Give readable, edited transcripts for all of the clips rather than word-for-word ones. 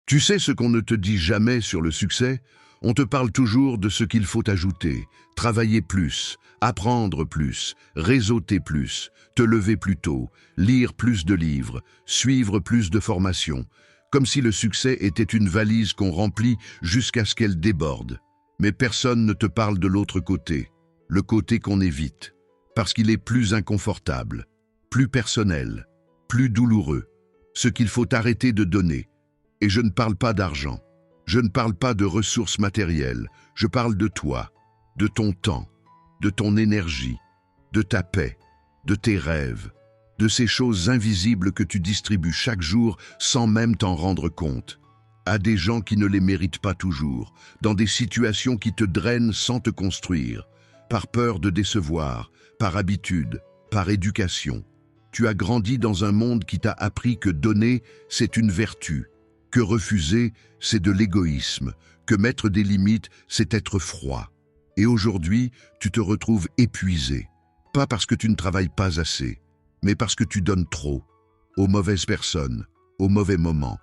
Tu sais ce qu'on ne te dit jamais sur le succès? On te parle toujours de ce qu'il faut ajouter, travailler plus, apprendre plus, réseauter plus, te lever plus tôt, lire plus de livres, suivre plus de formations, comme si le succès était une valise qu'on remplit jusqu'à ce qu'elle déborde. Mais personne ne te parle de l'autre côté, le côté qu'on évite, parce qu'il est plus inconfortable, plus personnel, plus douloureux, ce qu'il faut arrêter de donner. Et je ne parle pas d'argent, je ne parle pas de ressources matérielles, je parle de toi, de ton temps, de ton énergie, de ta paix, de tes rêves, de ces choses invisibles que tu distribues chaque jour sans même t'en rendre compte, à des gens qui ne les méritent pas toujours, dans des situations qui te drainent sans te construire, par peur de décevoir, par habitude, par éducation. Tu as grandi dans un monde qui t'a appris que donner, c'est une vertu, que refuser, c'est de l'égoïsme, que mettre des limites, c'est être froid. Et aujourd'hui, tu te retrouves épuisé, pas parce que tu ne travailles pas assez, mais parce que tu donnes trop, aux mauvaises personnes, au mauvais moment,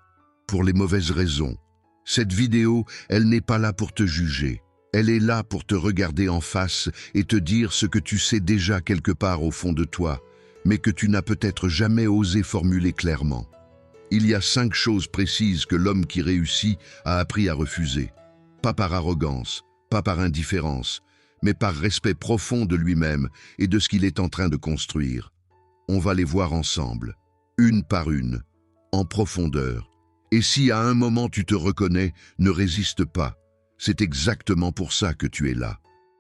pour les mauvaises raisons. Cette vidéo, elle n'est pas là pour te juger, elle est là pour te regarder en face et te dire ce que tu sais déjà quelque part au fond de toi, mais que tu n'as peut-être jamais osé formuler clairement. Il y a 5 choses précises que l'homme qui réussit a appris à refuser. Pas par arrogance, pas par indifférence, mais par respect profond de lui-même et de ce qu'il est en train de construire. On va les voir ensemble, une par une, en profondeur. Et si à un moment tu te reconnais, ne résiste pas. C'est exactement pour ça que tu es là.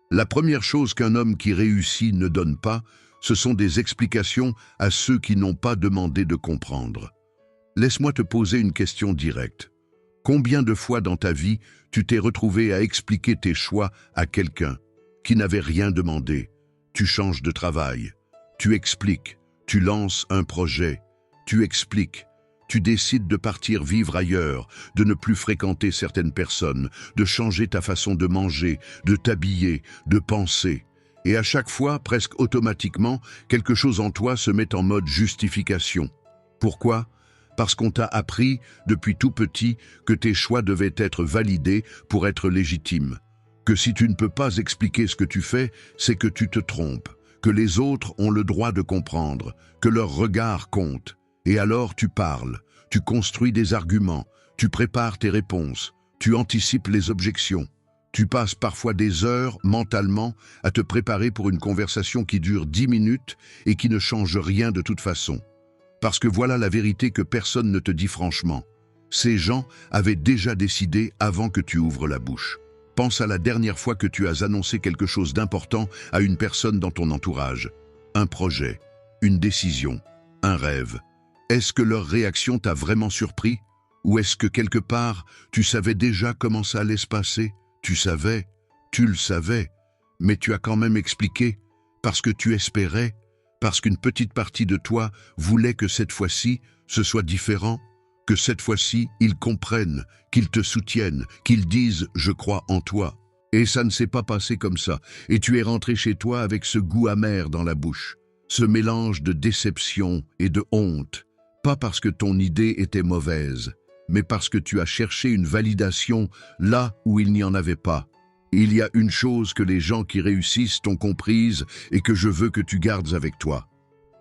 La première chose qu'un homme qui réussit ne donne pas, ce sont des explications à ceux qui n'ont pas demandé de comprendre. Laisse-moi te poser une question directe. Combien de fois dans ta vie tu t'es retrouvé à expliquer tes choix à quelqu'un qui n'avait rien demandé? Tu changes de travail, tu expliques, tu lances un projet, tu expliques, tu décides de partir vivre ailleurs, de ne plus fréquenter certaines personnes, de changer ta façon de manger, de t'habiller, de penser. Et à chaque fois, presque automatiquement, quelque chose en toi se met en mode justification. Pourquoi ? Parce qu'on t'a appris, depuis tout petit, que tes choix devaient être validés pour être légitimes. Que si tu ne peux pas expliquer ce que tu fais, c'est que tu te trompes, que les autres ont le droit de comprendre, que leur regard compte. Et alors tu parles, tu construis des arguments, tu prépares tes réponses, tu anticipes les objections. Tu passes parfois des heures, mentalement, à te préparer pour une conversation qui dure 10 minutes et qui ne change rien de toute façon. Parce que voilà la vérité que personne ne te dit franchement. Ces gens avaient déjà décidé avant que tu ouvres la bouche. Pense à la dernière fois que tu as annoncé quelque chose d'important à une personne dans ton entourage. Un projet, une décision, un rêve. Est-ce que leur réaction t'a vraiment surpris? Ou est-ce que quelque part, tu savais déjà comment ça allait se passer? Tu savais, tu le savais, mais tu as quand même expliqué, parce que tu espérais, parce qu'une petite partie de toi voulait que cette fois-ci, ce soit différent, que cette fois-ci, ils comprennent, qu'ils te soutiennent, qu'ils disent « je crois en toi ». Et ça ne s'est pas passé comme ça, et tu es rentré chez toi avec ce goût amer dans la bouche, ce mélange de déception et de honte, pas parce que ton idée était mauvaise, mais parce que tu as cherché une validation là où il n'y en avait pas. Il y a une chose que les gens qui réussissent t'ont comprise et que je veux que tu gardes avec toi.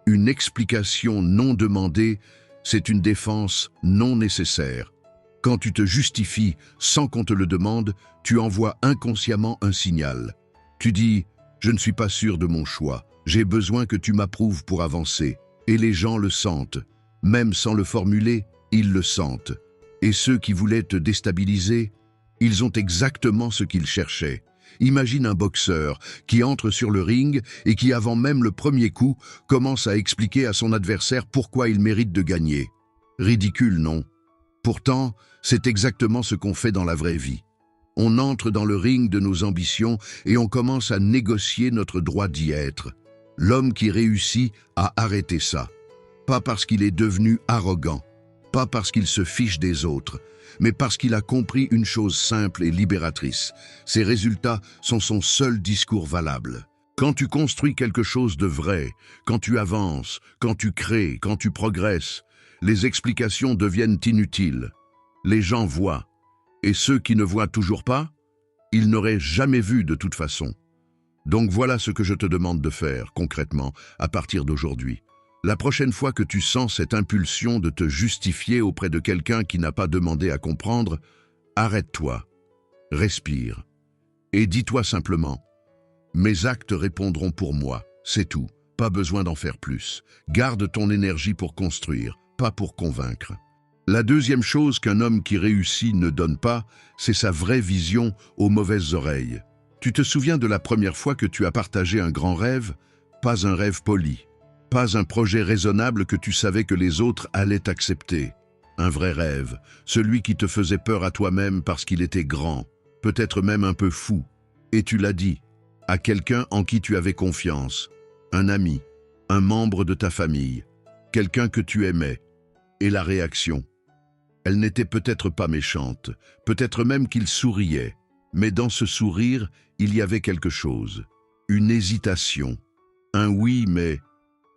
Une explication non demandée, c'est une défense non nécessaire. Quand tu te justifies sans qu'on te le demande, tu envoies inconsciemment un signal. Tu dis « je ne suis pas sûr de mon choix, j'ai besoin que tu m'approuves pour avancer ». Et les gens le sentent. Même sans le formuler, ils le sentent. Et ceux qui voulaient te déstabiliser, ils ont exactement ce qu'ils cherchaient. Imagine un boxeur qui entre sur le ring et qui, avant même le premier coup, commence à expliquer à son adversaire pourquoi il mérite de gagner. Ridicule, non? Pourtant, c'est exactement ce qu'on fait dans la vraie vie. On entre dans le ring de nos ambitions et on commence à négocier notre droit d'y être. L'homme qui réussit a arrêté ça. Pas parce qu'il est devenu arrogant, pas parce qu'il se fiche des autres, mais parce qu'il a compris une chose simple et libératrice. Ses résultats sont son seul discours valable. Quand tu construis quelque chose de vrai, quand tu avances, quand tu crées, quand tu progresses, les explications deviennent inutiles. Les gens voient. Et ceux qui ne voient toujours pas, ils n'auraient jamais vu de toute façon. Donc voilà ce que je te demande de faire, concrètement, à partir d'aujourd'hui. La prochaine fois que tu sens cette impulsion de te justifier auprès de quelqu'un qui n'a pas demandé à comprendre, arrête-toi, respire, et dis-toi simplement, mes actes répondront pour moi, c'est tout, pas besoin d'en faire plus. Garde ton énergie pour construire, pas pour convaincre. La deuxième chose qu'un homme qui réussit ne donne pas, c'est sa vraie vision aux mauvaises oreilles. Tu te souviens de la première fois que tu as partagé un grand rêve? Pas un rêve poli, pas un projet raisonnable que tu savais que les autres allaient accepter. Un vrai rêve, celui qui te faisait peur à toi-même parce qu'il était grand, peut-être même un peu fou. Et tu l'as dit, à quelqu'un en qui tu avais confiance, un ami, un membre de ta famille, quelqu'un que tu aimais. Et la réaction? Elle n'était peut-être pas méchante, peut-être même qu'il souriait, mais dans ce sourire, il y avait quelque chose, une hésitation, un oui mais,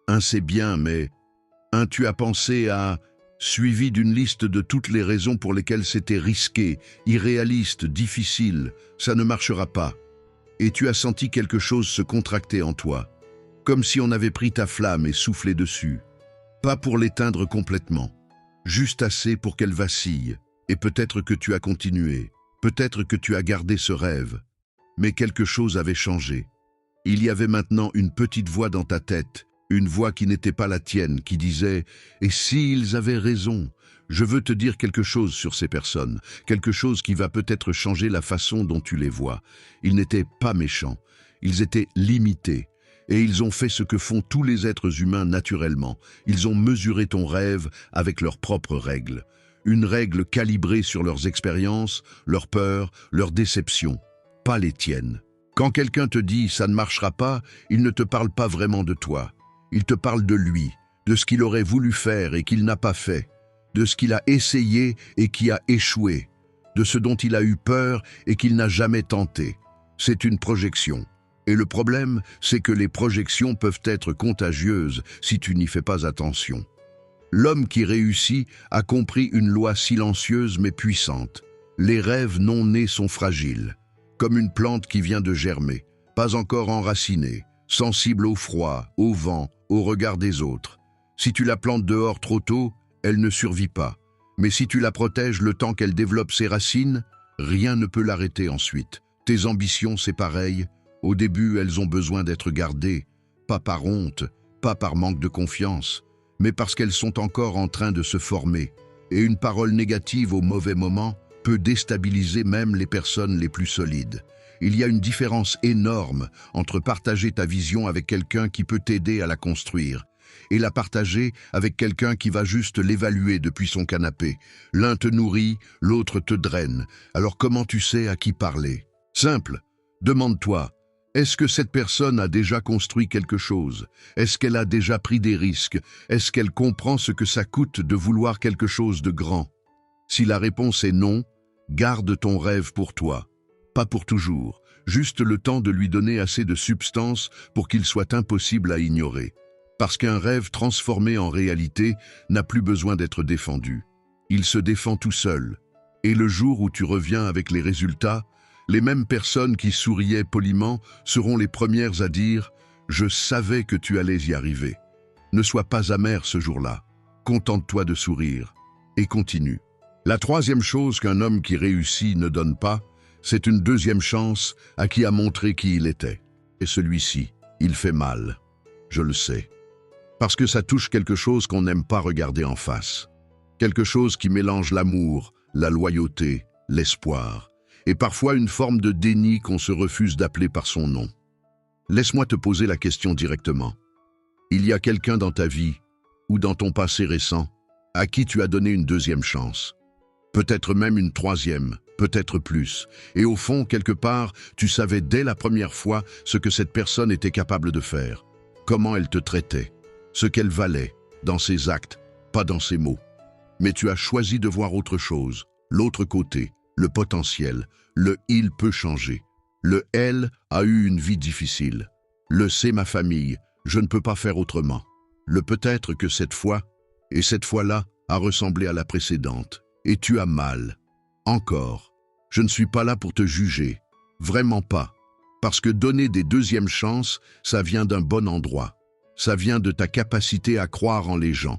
un c'est bien mais, un tu as pensé à, suivi d'une liste de toutes les raisons pour lesquelles c'était risqué, irréaliste, difficile, ça ne marchera pas. Et tu as senti quelque chose se contracter en toi, comme si on avait pris ta flamme et soufflé dessus, pas pour l'éteindre complètement, juste assez pour qu'elle vacille, et peut-être que tu as continué, peut-être que tu as gardé ce rêve, mais quelque chose avait changé. Il y avait maintenant une petite voix dans ta tête, une voix qui n'était pas la tienne, qui disait « Et s'ils avaient raison, je veux te dire quelque chose sur ces personnes, quelque chose qui va peut-être changer la façon dont tu les vois. Ils n'étaient pas méchants, ils étaient limités. Et ils ont fait ce que font tous les êtres humains naturellement. Ils ont mesuré ton rêve avec leurs propres règles. Une règle calibrée sur leurs expériences, leurs peurs, leurs déceptions, pas les tiennes. Quand quelqu'un te dit « ça ne marchera pas », il ne te parle pas vraiment de toi. Il te parle de lui, de ce qu'il aurait voulu faire et qu'il n'a pas fait, de ce qu'il a essayé et qui a échoué, de ce dont il a eu peur et qu'il n'a jamais tenté. C'est une projection. Et le problème, c'est que les projections peuvent être contagieuses si tu n'y fais pas attention. L'homme qui réussit a compris une loi silencieuse mais puissante. Les rêves non nés sont fragiles, comme une plante qui vient de germer, pas encore enracinée, sensible au froid, au vent, au regard des autres. Si tu la plantes dehors trop tôt, elle ne survit pas. Mais si tu la protèges le temps qu'elle développe ses racines, rien ne peut l'arrêter ensuite. Tes ambitions, c'est pareil. Au début, elles ont besoin d'être gardées, pas par honte, pas par manque de confiance, mais parce qu'elles sont encore en train de se former. Et une parole négative au mauvais moment peut déstabiliser même les personnes les plus solides. Il y a une différence énorme entre partager ta vision avec quelqu'un qui peut t'aider à la construire et la partager avec quelqu'un qui va juste l'évaluer depuis son canapé. L'un te nourrit, l'autre te draine. Alors comment tu sais à qui parler? Simple, demande-toi. Est-ce que cette personne a déjà construit quelque chose? Est-ce qu'elle a déjà pris des risques? Est-ce qu'elle comprend ce que ça coûte de vouloir quelque chose de grand? Si la réponse est non, garde ton rêve pour toi. Pas pour toujours, juste le temps de lui donner assez de substance pour qu'il soit impossible à ignorer. Parce qu'un rêve transformé en réalité n'a plus besoin d'être défendu. Il se défend tout seul. Et le jour où tu reviens avec les résultats, les mêmes personnes qui souriaient poliment seront les premières à dire « Je savais que tu allais y arriver ». Ne sois pas amer ce jour-là. Contente-toi de sourire. Et continue. La troisième chose qu'un homme qui réussit ne donne pas, c'est une deuxième chance à qui a montré qui il était. Et celui-ci, il fait mal. Je le sais. Parce que ça touche quelque chose qu'on n'aime pas regarder en face. Quelque chose qui mélange l'amour, la loyauté, l'espoir. Et parfois une forme de déni qu'on se refuse d'appeler par son nom. Laisse-moi te poser la question directement. Il y a quelqu'un dans ta vie, ou dans ton passé récent, à qui tu as donné une deuxième chance. Peut-être même une troisième, peut-être plus. Et au fond, quelque part, tu savais dès la première fois ce que cette personne était capable de faire. Comment elle te traitait, ce qu'elle valait, dans ses actes, pas dans ses mots. Mais tu as choisi de voir autre chose, l'autre côté. Le potentiel, le « il peut changer ». Le « elle » a eu une vie difficile. Le « c'est ma famille, je ne peux pas faire autrement ». Le « peut-être que cette fois, et cette fois-là, a ressemblé à la précédente. et tu as mal. Encore. Je ne suis pas là pour te juger. Vraiment pas. Parce que donner des deuxièmes chances, ça vient d'un bon endroit. Ça vient de ta capacité à croire en les gens,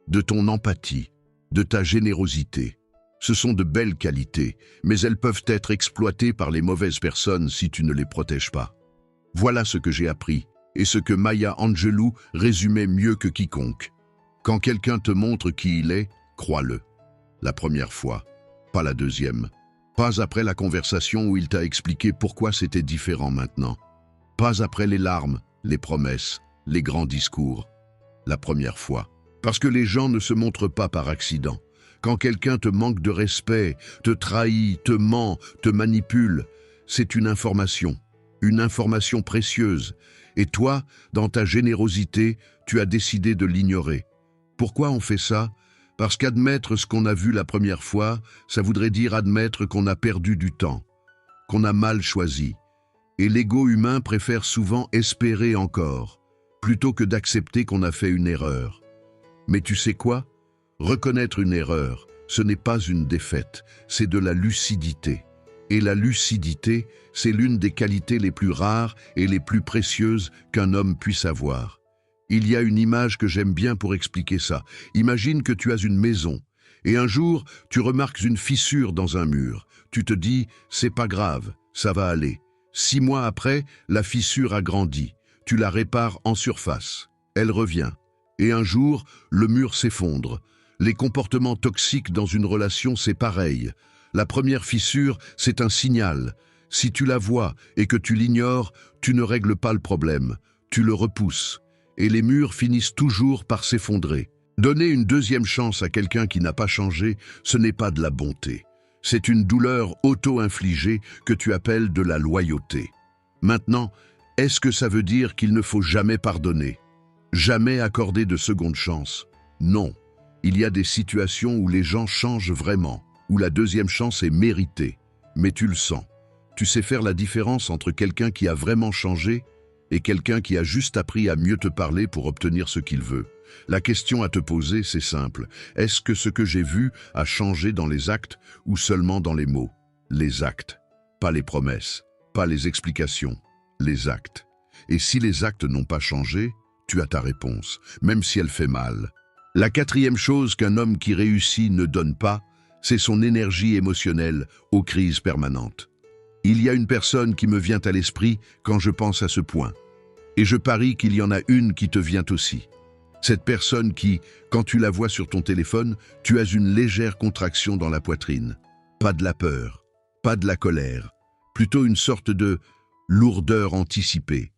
de ton empathie, de ta générosité. Ce sont de belles qualités, mais elles peuvent être exploitées par les mauvaises personnes si tu ne les protèges pas. Voilà ce que j'ai appris, et ce que Maya Angelou résumait mieux que quiconque. Quand quelqu'un te montre qui il est, crois-le. La première fois, pas la deuxième. Pas après la conversation où il t'a expliqué pourquoi c'était différent maintenant. Pas après les larmes, les promesses, les grands discours. La première fois. Parce que les gens ne se montrent pas par accident. Quand quelqu'un te manque de respect, te trahit, te ment, te manipule, c'est une information précieuse. Et toi, dans ta générosité, tu as décidé de l'ignorer. Pourquoi on fait ça ? Parce qu'admettre ce qu'on a vu la première fois, ça voudrait dire admettre qu'on a perdu du temps, qu'on a mal choisi. Et l'ego humain préfère souvent espérer encore, plutôt que d'accepter qu'on a fait une erreur. Mais tu sais quoi ? Reconnaître une erreur, ce n'est pas une défaite, c'est de la lucidité. Et la lucidité, c'est l'une des qualités les plus rares et les plus précieuses qu'un homme puisse avoir. Il y a une image que j'aime bien pour expliquer ça. Imagine que tu as une maison, et un jour, tu remarques une fissure dans un mur. Tu te dis, c'est pas grave, ça va aller. 6 mois après, la fissure a grandi. Tu la répares en surface. Elle revient. Et un jour, le mur s'effondre. Les comportements toxiques dans une relation, c'est pareil. La première fissure, c'est un signal. Si tu la vois et que tu l'ignores, tu ne règles pas le problème. Tu le repousses. Et les murs finissent toujours par s'effondrer. Donner une deuxième chance à quelqu'un qui n'a pas changé, ce n'est pas de la bonté. C'est une douleur auto-infligée que tu appelles de la loyauté. Maintenant, est-ce que ça veut dire qu'il ne faut jamais pardonner ? Jamais accorder de seconde chance ? Non. Il y a des situations où les gens changent vraiment, où la deuxième chance est méritée. Mais tu le sens. Tu sais faire la différence entre quelqu'un qui a vraiment changé et quelqu'un qui a juste appris à mieux te parler pour obtenir ce qu'il veut. La question à te poser, c'est simple. Est-ce que ce que j'ai vu a changé dans les actes ou seulement dans les mots ? Les actes, pas les promesses, pas les explications, les actes. Et si les actes n'ont pas changé, tu as ta réponse, même si elle fait mal. La quatrième chose qu'un homme qui réussit ne donne pas, c'est son énergie émotionnelle aux crises permanentes. Il y a une personne qui me vient à l'esprit quand je pense à ce point. Et je parie qu'il y en a une qui te vient aussi. Cette personne qui, quand tu la vois sur ton téléphone, tu as une légère contraction dans la poitrine. Pas de la peur, pas de la colère, plutôt une sorte de lourdeur anticipée.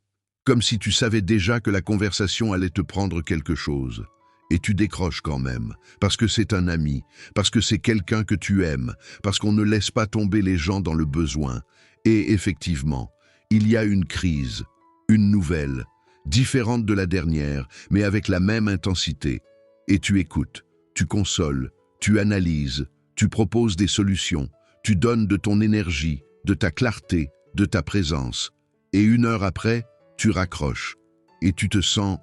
Comme si tu savais déjà que la conversation allait te prendre quelque chose. Et tu décroches quand même, parce que c'est un ami, parce que c'est quelqu'un que tu aimes, parce qu'on ne laisse pas tomber les gens dans le besoin. Et effectivement, il y a une crise, une nouvelle, différente de la dernière, mais avec la même intensité. Et tu écoutes, tu consoles, tu analyses, tu proposes des solutions, tu donnes de ton énergie, de ta clarté, de ta présence. Et 1 heure après, tu raccroches et tu te sens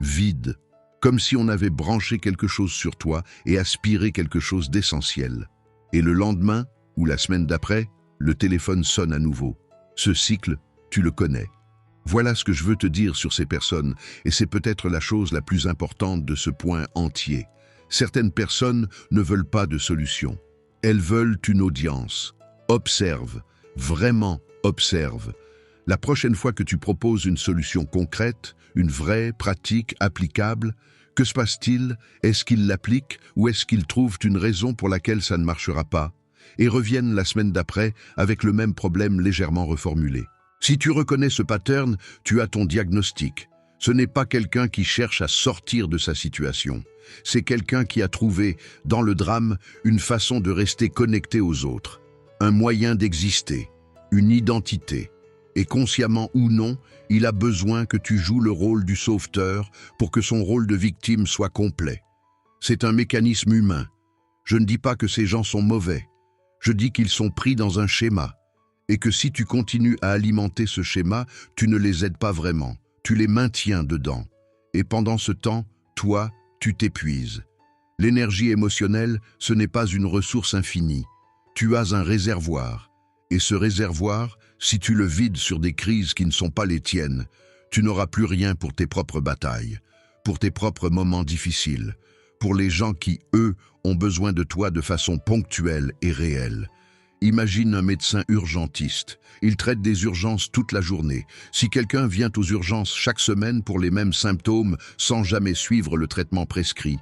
vide, comme si on avait branché quelque chose sur toi et aspiré quelque chose d'essentiel. Et le lendemain, ou la semaine d'après, le téléphone sonne à nouveau. Ce cycle, tu le connais. Voilà ce que je veux te dire sur ces personnes, et c'est peut-être la chose la plus importante de ce point entier. Certaines personnes ne veulent pas de solution. Elles veulent une audience. Observe, vraiment observe. La prochaine fois que tu proposes une solution concrète, une vraie, pratique, applicable, que se passe-t-il? Est-ce qu'ils l'appliquent ou est-ce qu'ils trouvent une raison pour laquelle ça ne marchera pas et reviennent la semaine d'après avec le même problème légèrement reformulé? Si tu reconnais ce pattern, tu as ton diagnostic. Ce n'est pas quelqu'un qui cherche à sortir de sa situation. C'est quelqu'un qui a trouvé, dans le drame, une façon de rester connecté aux autres, un moyen d'exister, une identité. Et consciemment ou non, il a besoin que tu joues le rôle du sauveteur pour que son rôle de victime soit complet. C'est un mécanisme humain. Je ne dis pas que ces gens sont mauvais. Je dis qu'ils sont pris dans un schéma. Et que si tu continues à alimenter ce schéma, tu ne les aides pas vraiment. Tu les maintiens dedans. Et pendant ce temps, toi, tu t'épuises. L'énergie émotionnelle, ce n'est pas une ressource infinie. Tu as un réservoir. Et ce réservoir, si tu le vides sur des crises qui ne sont pas les tiennes, tu n'auras plus rien pour tes propres batailles, pour tes propres moments difficiles, pour les gens qui, eux, ont besoin de toi de façon ponctuelle et réelle. Imagine un médecin urgentiste. Il traite des urgences toute la journée. Si quelqu'un vient aux urgences chaque semaine pour les mêmes symptômes sans jamais suivre le traitement prescrit,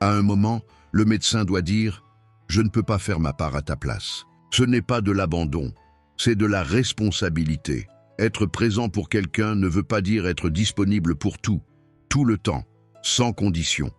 à un moment, le médecin doit dire « Je ne peux pas faire ma part à ta place ». Ce n'est pas de l'abandon, c'est de la responsabilité. Être présent pour quelqu'un ne veut pas dire être disponible pour tout le temps, sans condition.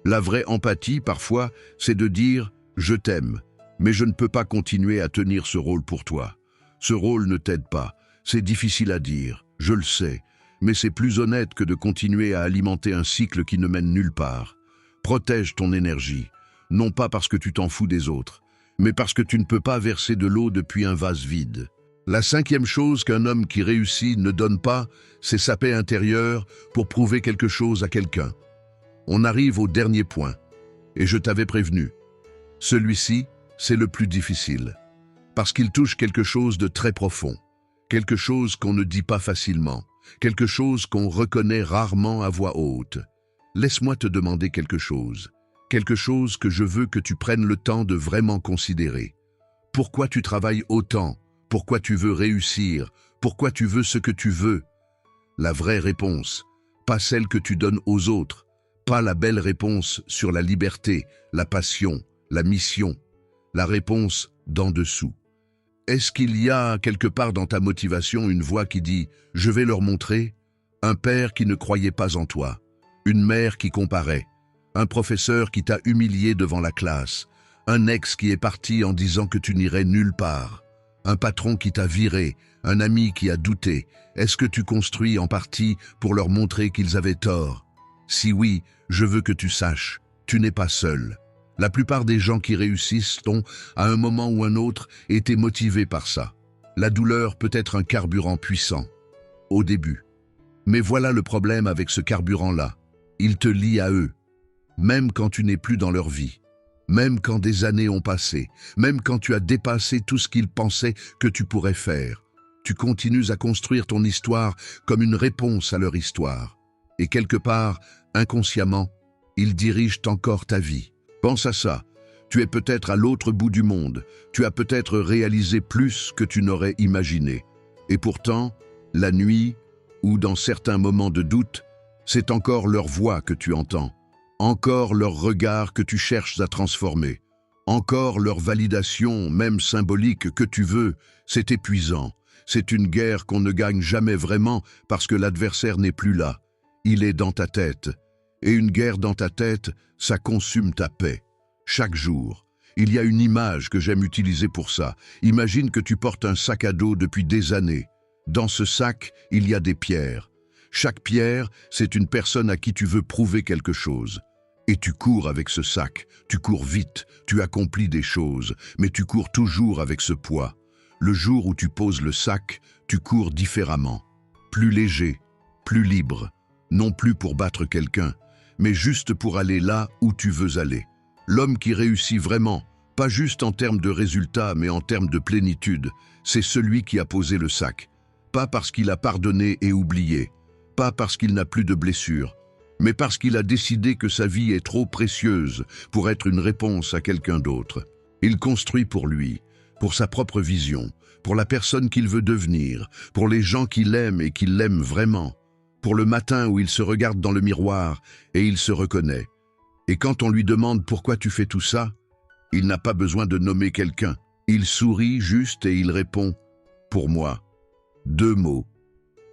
La vraie empathie, parfois, c'est de dire « Je t'aime ». Mais je ne peux pas continuer à tenir ce rôle pour toi. Ce rôle ne t'aide pas. C'est difficile à dire, je le sais, mais c'est plus honnête que de continuer à alimenter un cycle qui ne mène nulle part. Protège ton énergie, non pas parce que tu t'en fous des autres, mais parce que tu ne peux pas verser de l'eau depuis un vase vide. La cinquième chose qu'un homme qui réussit ne donne pas, c'est sa paix intérieure pour prouver quelque chose à quelqu'un. On arrive au dernier point, et je t'avais prévenu. Celui-ci, c'est le plus difficile, parce qu'il touche quelque chose de très profond, quelque chose qu'on ne dit pas facilement, quelque chose qu'on reconnaît rarement à voix haute. Laisse-moi te demander quelque chose que je veux que tu prennes le temps de vraiment considérer. Pourquoi tu travailles autant? Pourquoi tu veux réussir? Pourquoi tu veux ce que tu veux? La vraie réponse, pas celle que tu donnes aux autres, pas la belle réponse sur la liberté, la passion, la mission. La réponse d'en dessous. Est-ce qu'il y a quelque part dans ta motivation une voix qui dit « Je vais leur montrer » ? Un père qui ne croyait pas en toi, une mère qui comparait, un professeur qui t'a humilié devant la classe, un ex qui est parti en disant que tu n'irais nulle part, un patron qui t'a viré, un ami qui a douté. Est-ce que tu construis en partie pour leur montrer qu'ils avaient tort? Si oui, je veux que tu saches, tu n'es pas seul. La plupart des gens qui réussissent ont, à un moment ou un autre, été motivés par ça. La douleur peut être un carburant puissant, au début. Mais voilà le problème avec ce carburant-là. Il te lie à eux, même quand tu n'es plus dans leur vie, même quand des années ont passé, même quand tu as dépassé tout ce qu'ils pensaient que tu pourrais faire. Tu continues à construire ton histoire comme une réponse à leur histoire. Et quelque part, inconsciemment, ils dirigent encore ta vie. Pense à ça, tu es peut-être à l'autre bout du monde, tu as peut-être réalisé plus que tu n'aurais imaginé. Et pourtant, la nuit, ou dans certains moments de doute, c'est encore leur voix que tu entends, encore leur regard que tu cherches à transformer, encore leur validation, même symbolique, que tu veux. C'est épuisant, c'est une guerre qu'on ne gagne jamais vraiment parce que l'adversaire n'est plus là, il est dans ta tête. Et une guerre dans ta tête, ça consume ta paix. Chaque jour, il y a une image que j'aime utiliser pour ça. Imagine que tu portes un sac à dos depuis des années. Dans ce sac, il y a des pierres. Chaque pierre, c'est une personne à qui tu veux prouver quelque chose. Et tu cours avec ce sac, tu cours vite, tu accomplis des choses, mais tu cours toujours avec ce poids. Le jour où tu poses le sac, tu cours différemment. Plus léger, plus libre. Non plus pour battre quelqu'un, mais juste pour aller là où tu veux aller. L'homme qui réussit vraiment, pas juste en termes de résultats, mais en termes de plénitude, c'est celui qui a posé le sac. Pas parce qu'il a pardonné et oublié, pas parce qu'il n'a plus de blessures, mais parce qu'il a décidé que sa vie est trop précieuse pour être une réponse à quelqu'un d'autre. Il construit pour lui, pour sa propre vision, pour la personne qu'il veut devenir, pour les gens qu'il aime et qui l'aiment vraiment. Pour le matin où il se regarde dans le miroir et il se reconnaît. Et quand on lui demande pourquoi tu fais tout ça, il n'a pas besoin de nommer quelqu'un. Il sourit juste et il répond « Pour moi ». 2 mots.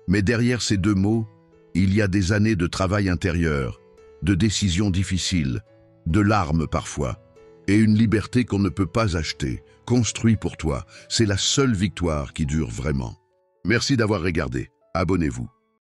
Mais derrière ces 2 mots, il y a des années de travail intérieur, de décisions difficiles, de larmes parfois, et une liberté qu'on ne peut pas acheter, construit pour toi. C'est la seule victoire qui dure vraiment. Merci d'avoir regardé. Abonnez-vous.